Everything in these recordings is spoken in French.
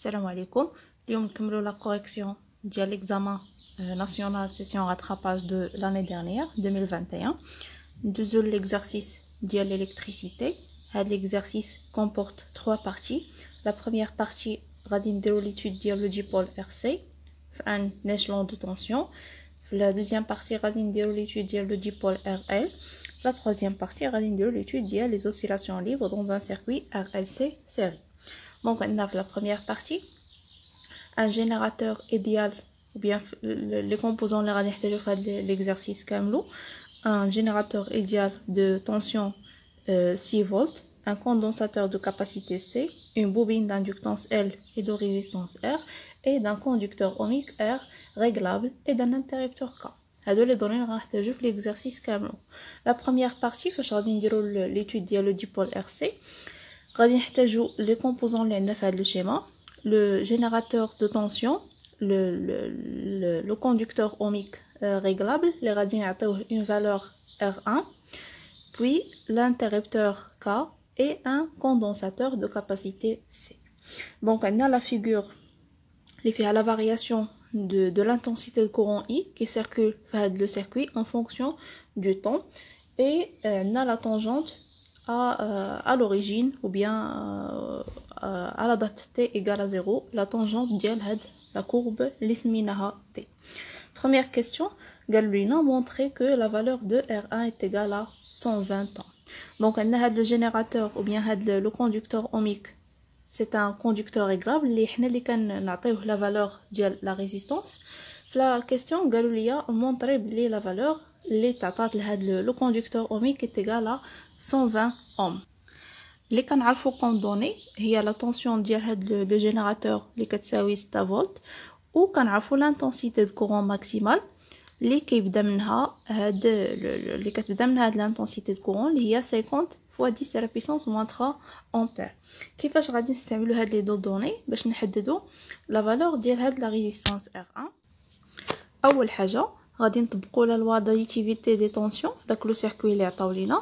Salam alaikum. اليوم نكملوا la correction ديال l'examen national session rattrapage de l'année dernière 2021. ندوزو l'exercice ديال l'électricité. هذا l'exercice comporte 3 parties. La première partie غادي نديرو l'étude ديال le dipôle RC في un échelon de tension. La deuxième partie غادي نديرو l'étude ديال le dipôle RL. La troisième partie غادي نديرو l'étude ديال les oscillations libres dans un circuit RLC série. Donc on a la première partie, un générateur idéal, ou bien les composants de l'exercice Kamlou, un générateur idéal de tension 6 volts, un condensateur de capacité C, une bobine d'inductance L et de résistance R, et d'un conducteur ohmique R réglable et d'un interrupteur K. هادو les données نحتاجو في l'exercice Kamlou. La première partie, فاش غادي نديرو l'étude ديال le dipôle RC, غادي نحتاجو les composants اللي عندنا في هذا le schéma, le générateur de tension, le conducteur ohmique réglable اللي غادي نعطيوه une valeur R1, puis l'interrupteur K et un condensateur de capacité C. Donc on a la figure qui fait la variation de l'intensité de courant I qui circule dans le circuit en fonction du temps, et on a la tangente à l'origine ou bien à la date t égale à 0, la tangente ديال la courbe اللي سميناها t. Première question, Galvin a montré que la valeur de R1 est égale à 120 ans. Donc on a le générateur ou bien le conducteur ohmique, c'est un conducteur réglable اللي كنعطيوه la valeur ديال la résistance. La question Galvin a montré que la valeur اللي تعطات لهذا le conducteur ohmique est égale à 120 ohms. اللي كنعرفو كون دوني هي لا طونسيون ديال هاد لو جينيراتور اللي كتساوي 6 فولت، و كنعرفو لانتونسيتي دو كورون ماكسيمال اللي كيبدا منها هاد اللي كتبدا منها هاد لانتونسيتي دو كورون اللي هي 50 fois 10 à la puissance moins 3 ampères. كيفاش غادي نستعملو هاد لي دو دوني باش نحددو لا فالور ديال هاد لا ريزيستانس R1؟ اول حاجه غادي نطبقوا la loi d'additivité des tensions داك لو سيركوي اللي عطاو لينا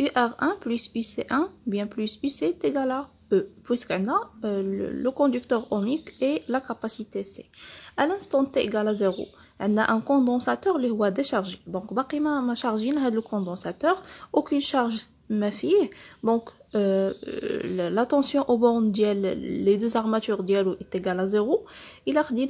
UR1 plus UC1 bien plus UC est égal à E, puisqu'on a le conducteur ohmique et la capacité C. À l'instant t égale à 0, on a un condensateur qui est déchargé. Donc, ma chargé le condensateur, aucune charge ma fille. Donc, la tension au bornes les deux armatures est égale à 0. Il a dit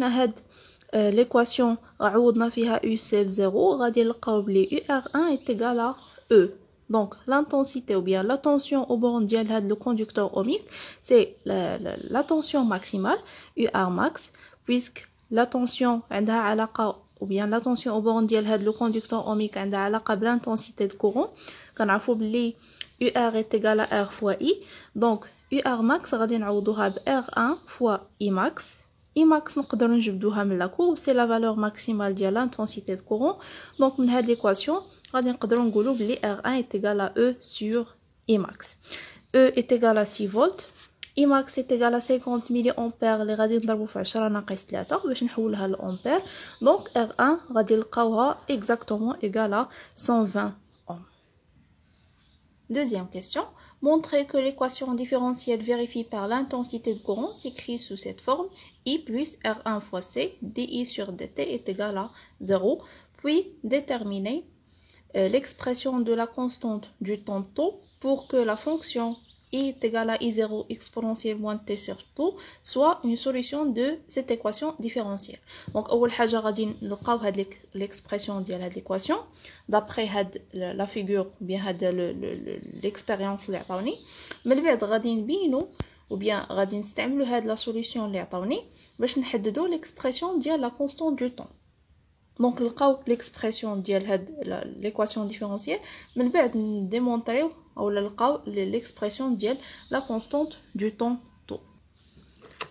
l'équation عوضنا فيها UC ب0 غادي نلقاو بلي UR1 est égal à E. Donc l'intensité ou bien la tension au borne ديال le conducteur ohmique, c'est la tension maximale UR max, puisque la tension عندها علاقة ou bien la tension au borne ديال le conducteur ohmique عندها علاقة بالintensité de courant. كنعرفوا بلي UR est égal à R fois I. Donc UR max غادي نعوضوها ب R1 fois I max. I max نقدروا نجبدوها من la courbe, c'est la valeur maximale ديال l'intensité de courant. Donc من هاد l'équation غادي نقدروا نقولوا بلي R1 est égal à E sur I max. E est égal à 6 volts, I max est égal à 50 milliampères اللي غادي نضربوا في 10 ناقص 3 باش نحولها لأمبير. Donc R1 غادي نلقاوها exactement égal à 120 ohms. Deuxième question. Montrer que l'équation différentielle vérifiée par l'intensité de courant s'écrit sous cette forme: I plus R1 fois C dI sur dt est égal à 0. Puis déterminer l'expression de la constante du temps tau pour que la fonction I est égale à I0 exponentielle moins t sur tau soit une solution de cette équation différentielle. Donc أول حاجة غادي نلقاو هاد l'expression ديال هاد l'équation d'après هاد la figure bien هاد l'expérience اللي عطاوني. من بعد غادي نبينو ou bien غادي نستعملو هاد la solution اللي عطاوني باش نحددو l'expression ديال la constante du temps. Donc نلقاو l'expression ديال هاد l'équation différentielle من بعد نديمونطريو او نلقاو l'expression ديال la constante du temps tau.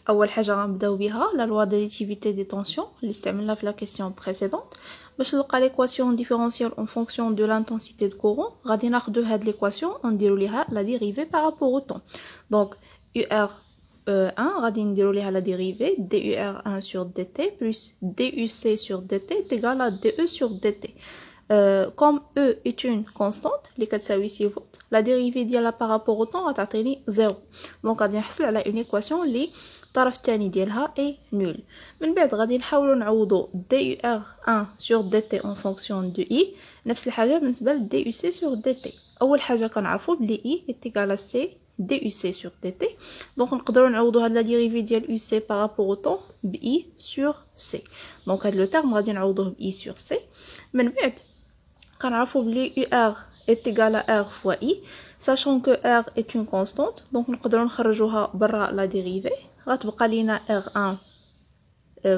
اول حاجه غنبداو بها la loi d'additivité des tensions اللي استعملنا في la question précédente باش نلقى l'équation différentielle en fonction de l'intensité de courant. غادي ناخدو هاد l'équation ونديرو ليها la dérivée par rapport au temps. Donc UR 1 غادي نديرو ليها la dérivée DUR1 sur dt plus DUC sur dt est égal à DE sur dt. Comme E est une constante, les 4 volts, la dérivée ديالها par rapport au temps غتعطيني 0. Donc غادي نحصل على une équation اللي الطرف الثاني ديالها est nul. من بعد غادي نحاولوا نعوضوا DUR1 sur DT en fonction de I. نفس الحاجه بالنسبه ل DUC sur DT. اول حاجه كنعرفوا بلي I est égal à C DUC sur DT. Donc نقدروا نعوضوا هاد لا ديريفي ديال UC par rapport au temps ب I sur C. Donc هاد لو تيرم غادي نعوضوه ب I sur C. من بعد كنعرفوا بلي UR est égal à R fois I, sachant que R est une constante. Donc نقدروا نخرجوها برا la dérivée. غتبقى لينا R1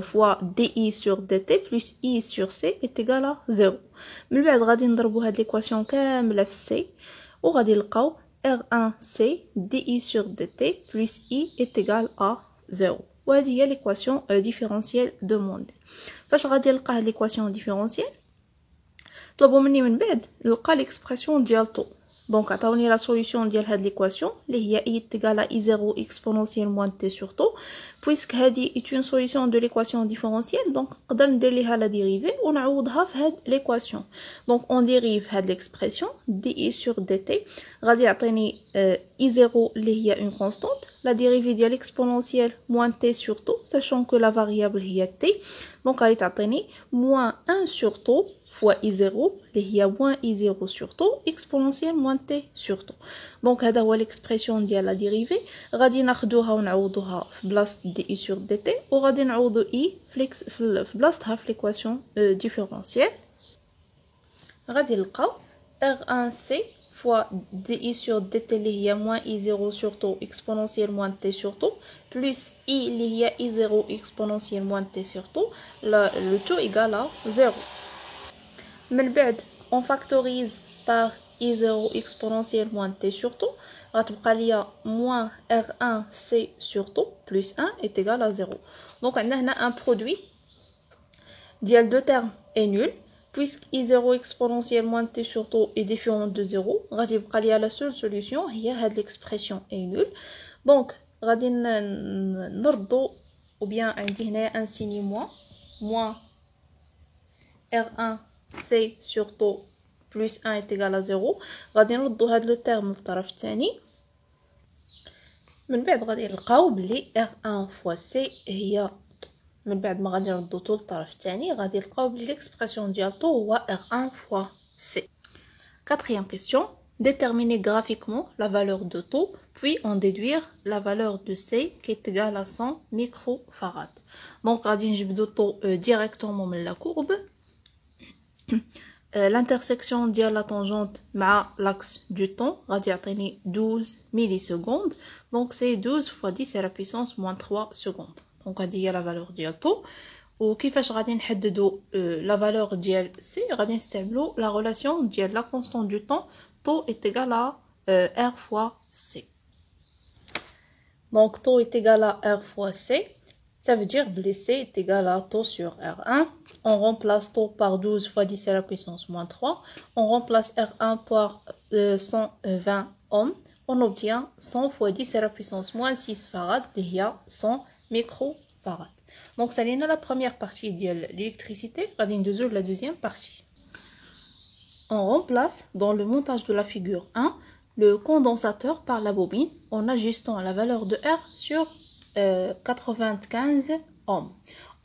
fois DI sur DT plus I sur C est égal à 0. من بعد غادي نضربوا هاد l'équation كاملة في C وغادي نلقاو R1C DI sur DT plus I est égal à 0. وهذه هي l'équation différentielle demandée. فاش غادي نلقى هاد l'équation différentielle طلبوا مني من بعد نلقى l'expression ديال طو. Donc عطاوني la solution ديال هاد l'équation اللي هي I est égal à I0 exponentielle moins t sur tau. Puisque هادي est une solution de l'équation différentielle, donc نقدر ندير ليها la dérivée ونعوضها في هاد l'équation. Donc on dérive هاد l'expression dI sur dt غادي يعطيني I0 اللي هي une constante, la dérivée ديال exponentielle moins t sur tau, sachant que la variable هي t. Donc غادي تعطيني moins 1 sur tau fois I0 اللي هي moins I0 sur tau exponentielle moins t sur tau. Donc هذا هو l'expression ديال la dérivée. غادي ناخدوها ونعوضوها في بلاصه dI sur dt وغادي نعوضو I في بلاصتها في l'équation différentielle. غادي نلقاو R1C fois dI sur dt اللي هي moins I0 sur tau exponentielle moins t sur tau plus I اللي هي I0 exponentielle moins t sur tau, le taux égal à 0. من بعد on factorise par I0 exponentielle moins t sur tau غتبقى ليا moins R1C sur tau plus 1 est égal à 0. Donc عندنا هنا un produit ديال deux termes est nul puisque I0 exponentielle moins t sur tau est différent de 0. غادي يبقى ليا la seule solution هي هاد l'expression est nul. Donc غادي نردو ou bien عندي هنا un signe moins R1 C sur tau plus 1 est égal à 0. غادي نردو هاد لو تيرم للطرف الثاني. من بعد غادي نلقاو بلي R1 fois C هي من بعد ما غادي نردو طول الطرف الثاني غادي نلقاو بلي l'expression ديال طو هو R1 fois C. Quatrième question. Déterminer graphiquement la valeur de taux, puis en déduire la valeur de C qui est égale à 100 microfarad. Donc غادي نجبدو طو directement من la courbe. L'intersection ديال la tangente مع l'axe du temps غادي يعطيني 12 millisecondes. Donc c'est 12 fois 10 à la puissance moins 3 secondes. Donc هذه هي la valeur ديال طو. وكيفاش غادي نحددو la valeur ديال C غادي نستعملو la relation ديال la constante du temps taux est égal à R fois C. Donc taux est égal à R fois C. Ça veut dire que C est égal à taux sur R1. On remplace taux par 12 fois 10 à la puissance moins 3. On remplace R1 par 120 ohms. On obtient 100 fois 10 à la puissance moins 6 farad, il y a 100 microfarad. Donc ça c'est la première partie de l'électricité. On va la deuxième partie. On remplace dans le montage de la figure 1 le condensateur par la bobine en ajustant la valeur de R sur 95 ohms.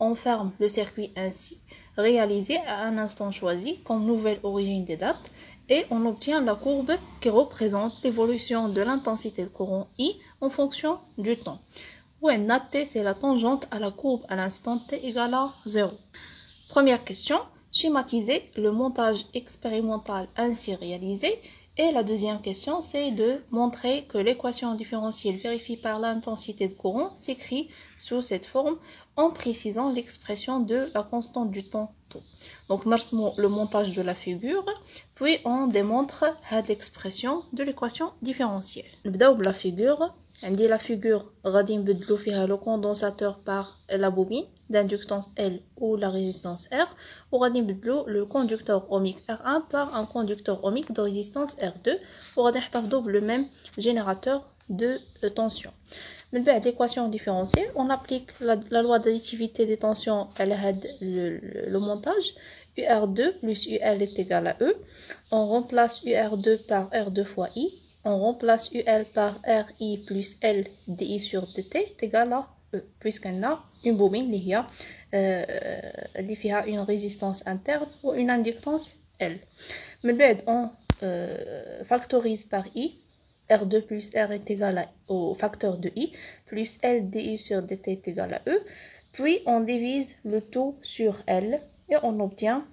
On ferme le circuit ainsi, réalisé à un instant choisi comme nouvelle origine des dates, et on obtient la courbe qui représente l'évolution de l'intensité de courant I en fonction du temps. Où T, c'est la tangente à la courbe à l'instant t égale à 0. Première question, schématiser le montage expérimental ainsi réalisé. Et la deuxième question, c'est de montrer que l'équation différentielle vérifiée par l'intensité de courant s'écrit sous cette forme en précisant l'expression de la constante du temps tau. Donc, le montage de la figure, puis on démontre l'expression de l'équation différentielle. نبداو بلا figure. عندي la figure غادي نبدلو فيها le condensateur par la bobine d'inductance L ou la résistance R, وغادي نبدلو le conducteur ohmique R1 par un conducteur ohmique de résistance R2, وغادي نحتفظوا le même générateur de tension. من بعد l'équation différentielle, on applique la loi d'additivité des tensions à le montage UR2 plus UL est égal à E. On remplace UR2 par R2 fois I. On remplace UL par RI plus L DI sur DT est égal à E. Puisqu'on a une bobine qui a une résistance interne ou une inductance L. Mais on factorise par I. R2 plus R est égal au facteur de I, plus L DI sur DT est égal à E. Puis on divise le tout sur L et on obtient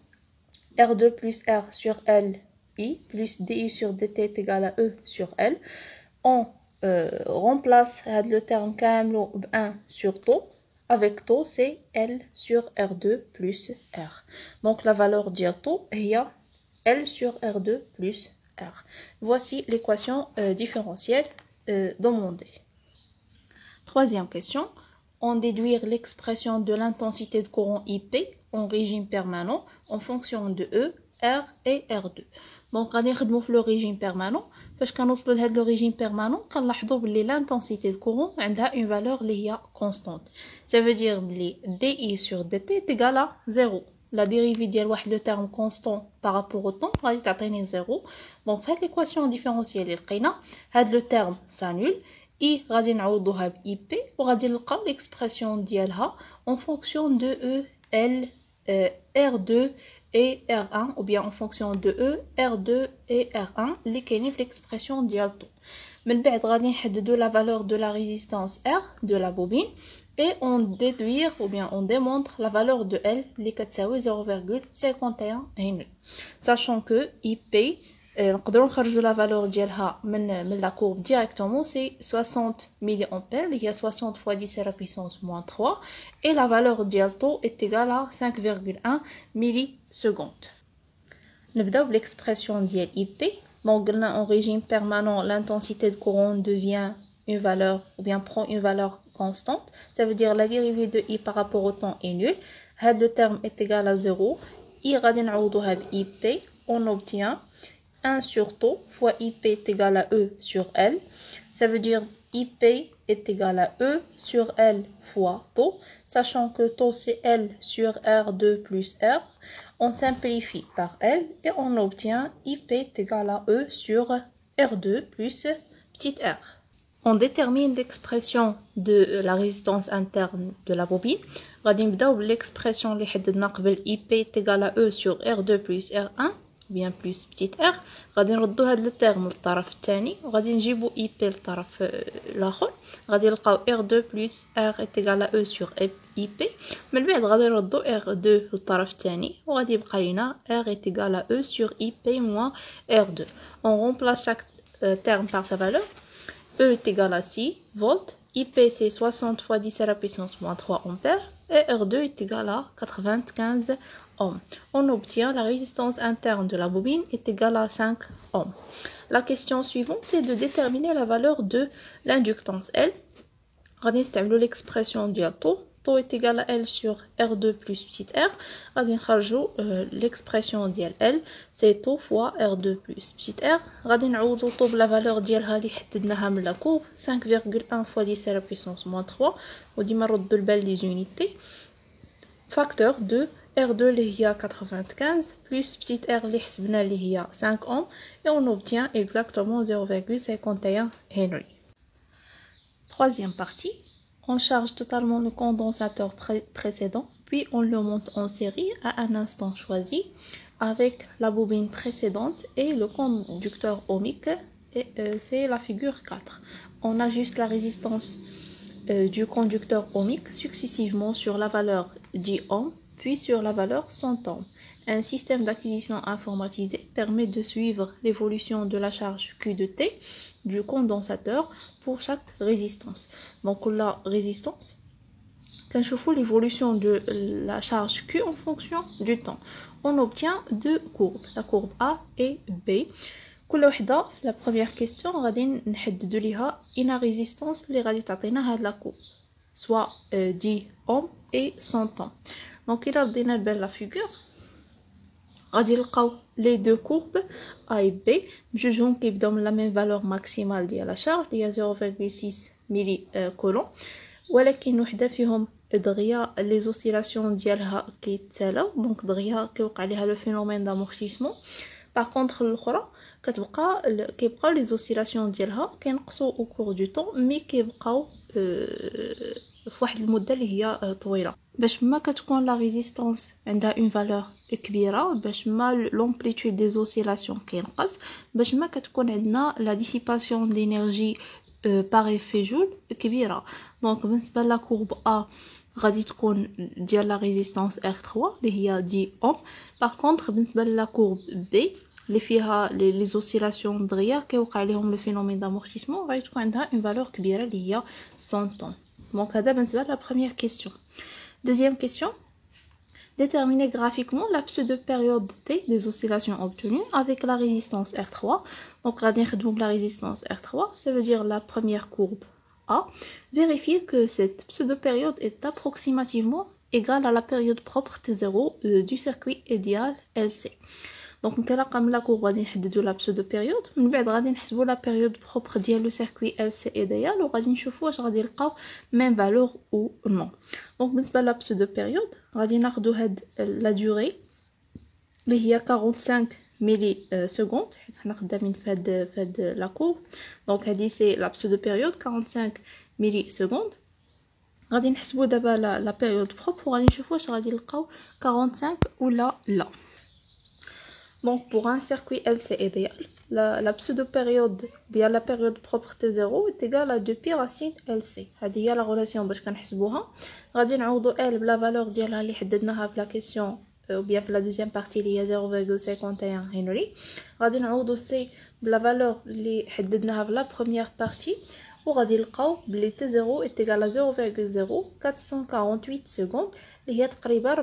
R2 plus R sur L I plus DI sur DT est égal à E sur L. On remplace le terme KM 1 sur taux. Avec taux, c'est L sur R2 plus R. Donc la valeur de taux est L sur R2 plus R. Voici l'équation différentielle demandée. Troisième question. On déduire l'expression de l'intensité de courant IP en régime permanent en fonction de E, R et R2. Donc, on va faire le régime permanent. Parce qu'on a le régime permanent, on va voir l'intensité de courant a une valeur constante. Ça veut dire que DI sur DT est égal à 0. La dérivée de le terme constant par rapport au temps va être 0. Donc, faites l'équation différentielle. Le terme s'annule. I غادي نعوضوها ب IP وغادي نلقاو l'expression ديالها en fonction de E, L, R2 et R1 ou bien en fonction de E, R2 et R1 اللي كاينين في l'expression ديال طو. من بعد غادي نحددو la valeur de la résistance R de la bobine et on déduire ou bien on démontre la valeur de L اللي كتساوي 0,51 Henry. Sachant que IP نقدروا نخرجوا la valeur ديالها من la courbe directement, c'est 60 mA اللي هي 60 fois 10 à la puissance moins 3 et la valeur ديال taux est égale à 5,1 millisecondes. نبداو l'expression ديال IP. Donc en régime permanent, l'intensité de courant devient une valeur ou bien prend une valeur constante. Ça veut dire la dérivée de I par rapport au temps est nulle. Le terme est égal à 0. I غادي نعوضوها ب IP. On obtient 1 sur taux fois IP est égal à E sur L. Ça veut dire IP est égal à E sur L fois taux. Sachant que taux c'est L sur R2 plus R. On simplifie par L et on obtient IP est égal à E sur R2 plus petit r. On détermine l'expression de la résistance interne de la bobine. غادي نبداو l'expression اللي حددنا قبل IP est égal à E sur R2 plus R1 bien plus petit r. غادي نردو هاد لو تيرم للطرف الثاني وغادي نجيبو اي بي للطرف الاخر. غادي نلقاو R2 plus R est égal à E sur IP. من بعد غادي نردو R2 للطرف الثاني وغادي يبقى لينا R est égal à E sur IP moins R2. On remplace chaque terme par sa valeur. E est égal à 6 volts. IP c'est 60 fois 10 à la puissance moins 3 ampères. Et R2 est égal à 95 ohms. On obtient la résistance interne de la bobine est égale à 5 ohms. La question suivante, c'est de déterminer la valeur de l'inductance L. On va utiliser l'expression du taux. Taux est égal à L sur R2 plus petit r. On va utiliser l'expression de L. C'est taux fois R2 plus petit r. On va utiliser la valeur de la courbe 5,1 fois 10 à la puissance moins 3. On va utiliser les unités. Facteur de R2 اللي هي 95 plus petit r اللي حسبنا اللي هي 5 ohms et on obtient exactement 0,51 Henry. Troisième partie, on charge totalement le condensateur précédent puis on le monte en série à un instant choisi avec la bobine précédente et le conducteur ohmique et c'est la figure 4. On ajuste la résistance du conducteur ohmique successivement sur la valeur 10 ohms puis sur la valeur 100 ohms. Un système d'acquisition informatisé permet de suivre l'évolution de la charge Q de T du condensateur pour chaque résistance. Donc la résistance, quand je fais l'évolution de la charge Q en fonction du temps, on obtient deux courbes, la courbe A et B. كل وحده la première question غادي نحددوا ليها une résistance اللي غادي تعطينا هاد لا كورب soit 10 ohms et 100 ohms. Donc il a donné la figure. غادي نلقاو les deux courbes A et B بجوجهم كيبداو من la même valeur maximale ديال la charge اللي هي 0,6 ملي كولوم ولكن وحده فيهم دغيا les oscillations ديالها كيتسالاو دونك دغيا كيوقع ليها لو فينومين d'amortissement. par contre الاخرى كيبقاو les oscillations ديالها كينقصوا au cours du temps مي كيبقاو فواحد المده اللي هي طويله باش ما كتكون لا ريزيستانس عندها اون فالور كبيره باش ما لومبليتود دي اوسيلاسيون كينقص باش ما كتكون عندنا لا ديسيباسيون دينيرجي باغ افي جول كبيره. دونك بالنسبه لا كورب ا غادي تكون ديال لا ريزيستانس R3 اللي هي دي اوم. باغ كونطخ بالنسبه لا كورب بي اللي فيها لي زوسيلاسيون دغيا كيوقع لهم لو فينومين دامورتيسمون غادي تكون عندها اون فالور كبيره اللي هي 100 طن. Donc, ça c'est la première question. Deuxième question. Déterminer graphiquement la pseudo-période T des oscillations obtenues avec la résistance R3. Donc, la résistance R3, ça veut dire la première courbe A. Vérifier que cette pseudo-période est approximativement égale à la période propre T0 du circuit idéal LC. دونك نتلاقى من لا كورب غادي نحددوا لا بسودو بيريود من بعد غادي نحسبوا لا بيريود بروبر ديال لو سيركوي ال سي ايديال وغادي نشوفوا واش غادي نلقاو ميم فالور او نو. دونك بالنسبه لا بسودو بيريود غادي ناخذوا هاد لا دوري اللي هي 45 ملي سكوند حيت حنا خدامين فهاد لا كورب. دونك هادي سي لا بسودو بيريود 45 ملي سكوند. غادي نحسبوا دابا لا بيريود بروبر وغادي نشوفوا واش غادي نلقاو 45 ولا لا. Donc pour un circuit LC idéal, la pseudo-période, bien la période propre T0 est égale à 2 pi racine LC. هذه هي la relation باش كنحسبوها. غادي نعوضوا L بلا valeur ديالها اللي حددناها في la question ou bien في la deuxième partie اللي هي 0,51 هنري. غادي نعوضوا C بلا valeur اللي حددناها في la première partie وغادي نلقاو بلي T0 est égal à 0,0448 secondes اللي هي تقريبا 44.8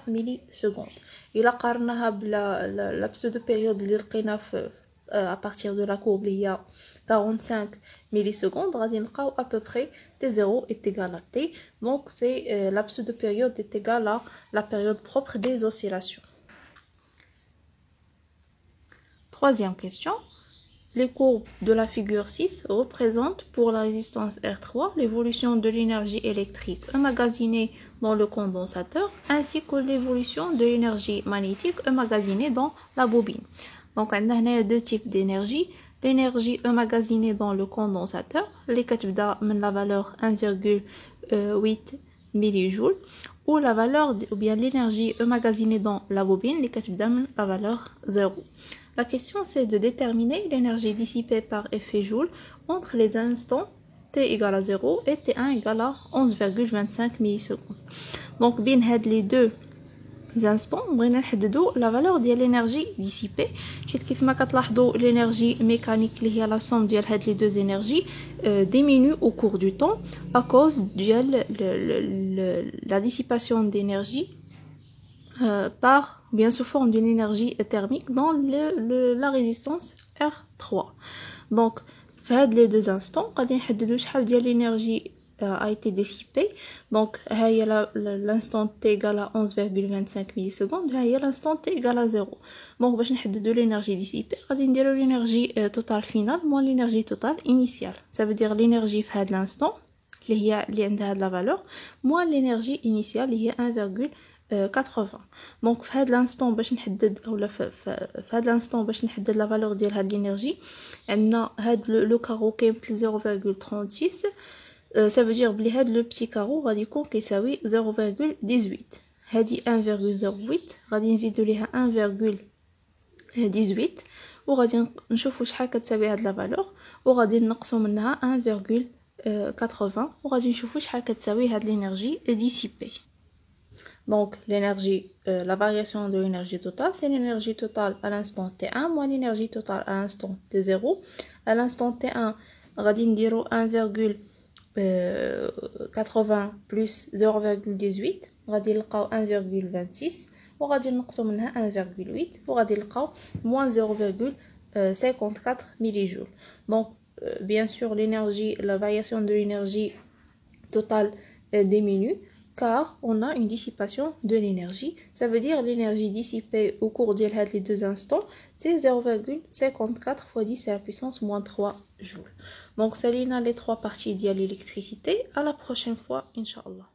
ملي سكوند. الا قارناها بلا لا بسودو بيريود اللي لقينا في à partir de la courbe اللي هي 45 ملي سكوند غادي نلقاو à peu près T0 est égal à T. Donc c'est la pseudo période est égale à la période propre des oscillations. Troisième question. Les courbes de la figure 6 représentent pour la résistance R3 l'évolution de l'énergie électrique emmagasinée dans le condensateur ainsi que l'évolution de l'énergie magnétique emmagasinée dans la bobine. Donc on a deux types d'énergie. L'énergie emmagasinée dans le condensateur, les كتبدا من la valeur 1,8 millijoules ou la valeur ou bien l'énergie emmagasinée dans la bobine, les كتبدا من la valeur 0. La question c'est de déterminer l'énergie dissipée par effet Joule entre les instants T égale à 0 et T1 égale à 11,25 millisecondes. Donc bien les deux instants بغينا نحددوا la valeur ديال l'énergie dissipée حيت كيف ما كتلاحظوا l'énergie mécanique اللي هي la somme ديال هاد les deux énergies diminue au cours du temps à cause ديال la dissipation d'énergie par bien sous forme d'une énergie thermique dans la résistance R3. Donc في les deux instants غادي نحددوا شحال ديال l'énergie a été dissipée. Donc l'instant T égale à 11,25 millisecondes et l'instant T égale à 0. Donc باش نحددوا l'énergie dissipée غادي نديروا l'énergie totale finale moins l'énergie totale initiale. Ça veut dire l'énergie في هذا l'instant اللي عندها la valeur moins l'énergie initiale اللي هي 1,80. Donc في هذا l'instant باش نحدد اولا في هذا l'instant باش نحدد la valeur ديال هاد l'énergie عندنا هاد لو كارو كيمثل 0,36. Ça veut dire بلي هاد لو بتي كارو غادي يكون كيساوي 0,18. هادي 1,08 غادي نزيدو ليها 1,18 وغادي نشوفو شحال كتساوي هاد لا فالور وغادي نقصو منها 1,80 وغادي نشوفو شحال كتساوي هاد l'énergie dissipée. Donc l'énergie, la variation de l'énergie totale, c'est l'énergie totale à l'instant T1 moins l'énergie totale à l'instant T0. À l'instant T1, غادي نديرو 1,80 plus 0,18 غادي نلقاو 1,26 وغادي نقصو منها 1,8 وغادي نلقاو moins 0,54 millijoule. Donc bien sûr l'énergie, la variation de l'énergie totale diminue car on a une dissipation de l'énergie. Ça veut dire l'énergie dissipée au cours de les deux instants, c'est 0,54 fois 10 à la puissance moins 3 joules. Donc, ça, les trois parties de l'électricité. À la prochaine fois, Inch'Allah.